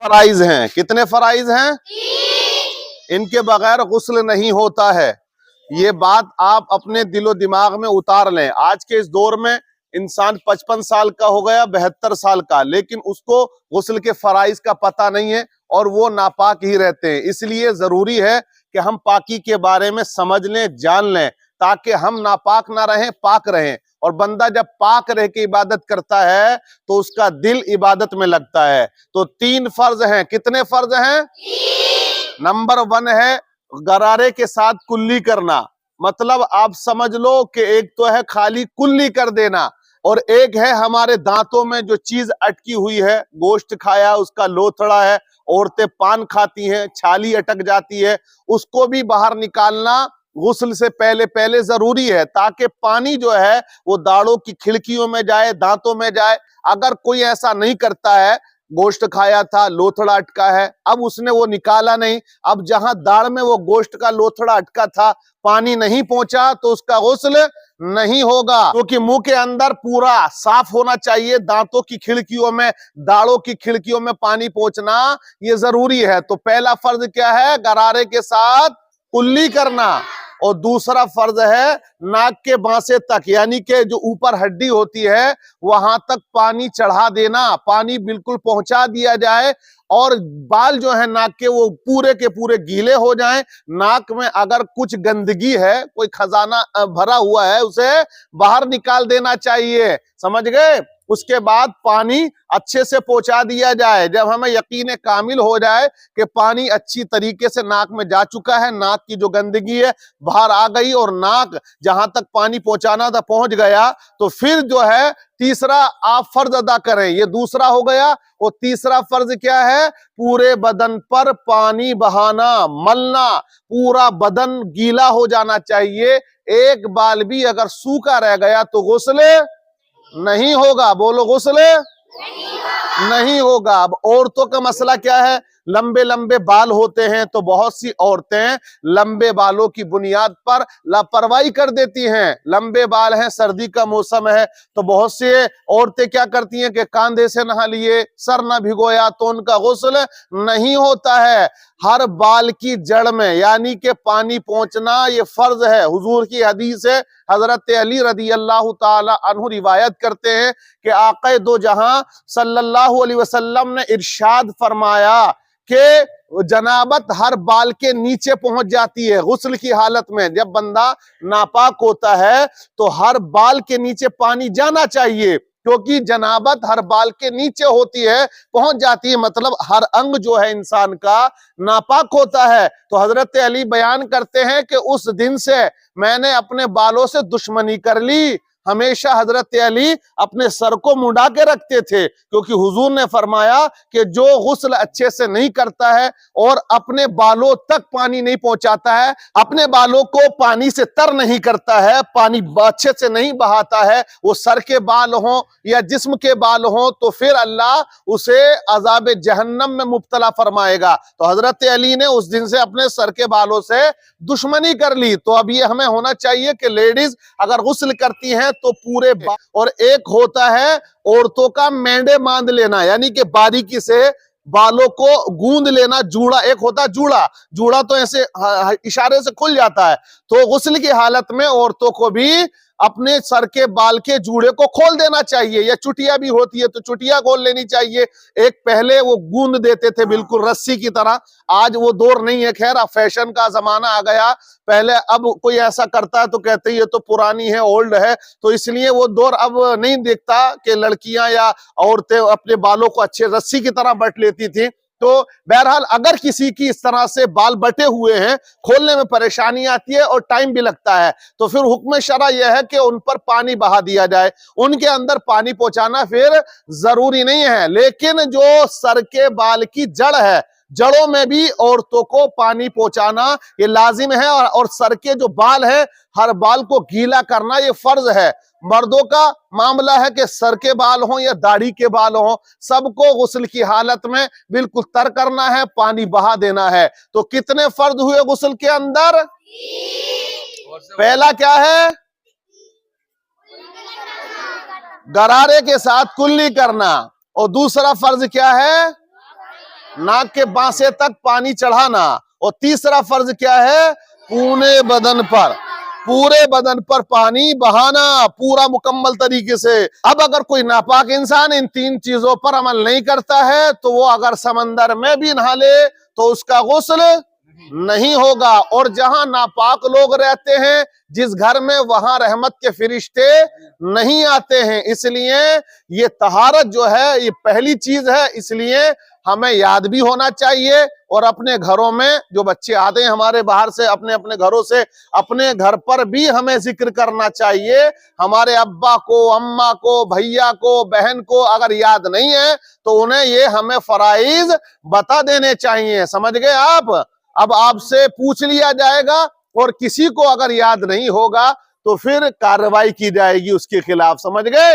फराइज हैं। कितने फराइज हैं? इनके बगैर गुस्ल नहीं होता है। ये बात आप अपने दिलो दिमाग में उतार लें। आज के इस दौर में इंसान 55 साल का हो गया, 72 साल का, लेकिन उसको गुस्ल के फराइज का पता नहीं है और वो नापाक ही रहते हैं। इसलिए जरूरी है कि हम पाकी के बारे में समझ लें, जान लें, ताकि हम नापाक ना रहें, पाक रहें। और बंदा जब पाक रह के इबादत करता है तो उसका दिल इबादत में लगता है। तो 3 फर्ज हैं। कितने फर्ज हैं? नंबर 1 है गरारे के साथ कुल्ली करना। मतलब आप समझ लो कि एक तो है खाली कुल्ली कर देना, और एक है हमारे दांतों में जो चीज अटकी हुई है, गोश्त खाया, उसका लोथड़ा है, औरतें पान खाती हैं, छाली अटक जाती है, उसको भी बाहर निकालना गुस्ल से पहले पहले जरूरी है, ताकि पानी जो है वो दाढ़ों की खिड़कियों में जाए, दांतों में जाए। अगर कोई ऐसा नहीं करता है, गोश्त खाया था, लोथड़ा अटका है, अब उसने वो निकाला नहीं, अब जहां दाढ़ में वो गोश्त का लोथड़ा अटका था पानी नहीं पहुंचा, तो उसका गुस्ल नहीं होगा। क्योंकि मुंह के अंदर पूरा साफ होना चाहिए, दांतों की खिड़कियों में, दाढ़ों की खिड़कियों में पानी पहुंचना ये जरूरी है। तो पहला फर्ज क्या है? गरारे के साथ कुल्ली करना। और दूसरा फर्ज है नाक के बांसे तक, यानी कि जो ऊपर हड्डी होती है वहां तक पानी चढ़ा देना, पानी बिल्कुल पहुंचा दिया जाए, और बाल जो है नाक के वो पूरे के पूरे गीले हो जाएं। नाक में अगर कुछ गंदगी है, कोई खजाना भरा हुआ है, उसे बाहर निकाल देना चाहिए। समझ गए? उसके बाद पानी अच्छे से पहुंचा दिया जाए। जब हमें यकीन कामिल हो जाए कि पानी अच्छी तरीके से नाक में जा चुका है, नाक की जो गंदगी है बाहर आ गई और नाक जहां तक पानी पहुंचाना था पहुंच गया, तो फिर जो है तीसरा आप फर्ज अदा करें। ये दूसरा हो गया। और तीसरा फर्ज क्या है? पूरे बदन पर पानी बहाना, मलना, पूरा बदन गीला हो जाना चाहिए। एक बाल भी अगर सूखा रह गया तो गुस्ल नहीं होगा। बोलो, गुस्ल नहीं होगा। अब औरतों का मसला क्या है? लंबे लंबे बाल होते हैं, तो बहुत सी औरतें लंबे बालों की बुनियाद पर लापरवाही कर देती हैं। लंबे बाल हैं, सर्दी का मौसम है, तो बहुत से औरतें क्या करती हैं कि कांधे से नहा लिए, सर न भिगोया, तो उनका गुस्ल नहीं होता है। हर बाल की जड़ में यानी कि पानी पहुंचना ये फर्ज है। हुजूर की हदीस है, हजरत अली रदी अल्लाह ताला अन्हु रिवायत करते हैं कि आक़ा दो जहां सल्लल्लाहु अलैहि वसल्लम ने इरशाद फरमाया कि जनाबत हर बाल के नीचे पहुंच जाती है। गुस्ल की हालत में जब बंदा नापाक होता है तो हर बाल के नीचे पानी जाना चाहिए, क्योंकि जनाबत हर बाल के नीचे होती है, पहुंच जाती है, मतलब हर अंग जो है इंसान का नापाक होता है। तो हजरत अली बयान करते हैं कि उस दिन से मैंने अपने बालों से दुश्मनी कर ली। हमेशा हजरत अली अपने सर को मुंडा के रखते थे, क्योंकि हुजूर ने फरमाया कि जो गुस्ल अच्छे से नहीं करता है और अपने बालों तक पानी नहीं पहुंचाता है, अपने बालों को पानी से तर नहीं करता है, पानी अच्छे से नहीं बहाता है, वो सर के बाल हों या जिस्म के बाल हों, तो फिर अल्लाह उसे अजाब जहन्नम में मुब्तला फरमाएगा। तो हजरत अली ने उस दिन से अपने सर के बालों से दुश्मनी कर ली। तो अब ये हमें होना चाहिए कि लेडीज अगर गुस्ल करती हैं तो पूरे और एक होता है औरतों का मेंढे बांध लेना, यानी कि बारीकी से बालों को गूंद लेना। जूड़ा एक होता है, जूड़ा, जूड़ा तो ऐसे इशारे से खुल जाता है। तो गुस्ल की हालत में औरतों को भी अपने सर के बाल के जूड़े को खोल देना चाहिए, या चुटिया भी होती है तो चुटिया खोल लेनी चाहिए। एक पहले वो गूंद देते थे बिल्कुल रस्सी की तरह, आज वो दौर नहीं है, खैर अब फैशन का जमाना आ गया। पहले अब कोई ऐसा करता है तो कहते हैं ये तो पुरानी है, ओल्ड है, तो इसलिए वो दौर अब नहीं देखता कि लड़कियां या औरतें अपने बालों को अच्छे रस्सी की तरह बट लेती थी। तो बहरहाल अगर किसी की इस तरह से बाल बटे हुए हैं, खोलने में परेशानी आती है और टाइम भी लगता है, तो फिर हुक्म शरा यह है कि उन पर पानी बहा दिया जाए। उनके अंदर पानी पहुंचाना फिर जरूरी नहीं है, लेकिन जो सर के बाल की जड़ है, जड़ों में भी औरतों को पानी पहुंचाना ये लाजिम है। और सर के जो बाल है, हर बाल को गीला करना ये फर्ज है। मर्दों का मामला है कि सर के बाल हों या दाढ़ी के बाल हों, सबको गुस्ल की हालत में बिल्कुल तर करना है, पानी बहा देना है। तो कितने फर्ज हुए गुस्ल के अंदर? पहला क्या है? गरारे के साथ कुल्ली करना। और दूसरा फर्ज क्या है? नाक के बांसे तक पानी चढ़ाना। और तीसरा फर्ज क्या है? पूरे बदन पर पानी बहाना, पूरा मुकम्मल तरीके से। अब अगर कोई नापाक इंसान इन 3 चीजों पर अमल नहीं करता है तो वो अगर समंदर में भी नहा ले तो उसका गुस्ल नहीं होगा। और जहां नापाक लोग रहते हैं, जिस घर में, वहां रहमत के फरिश्ते नहीं आते हैं। इसलिए ये तहारत जो है ये पहली चीज है, इसलिए हमें याद भी होना चाहिए। और अपने घरों में जो बच्चे आते हैं हमारे बाहर से, अपने अपने घरों से, अपने घर पर भी हमें जिक्र करना चाहिए। हमारे अब्बा को, अम्मा को, भैया को, बहन को अगर याद नहीं है तो उन्हें ये हमें फराइज बता देने चाहिए। समझ गए आप? अब आपसे पूछ लिया जाएगा और किसी को अगर याद नहीं होगा तो फिर कार्रवाई की जाएगी उसके खिलाफ। समझ गए?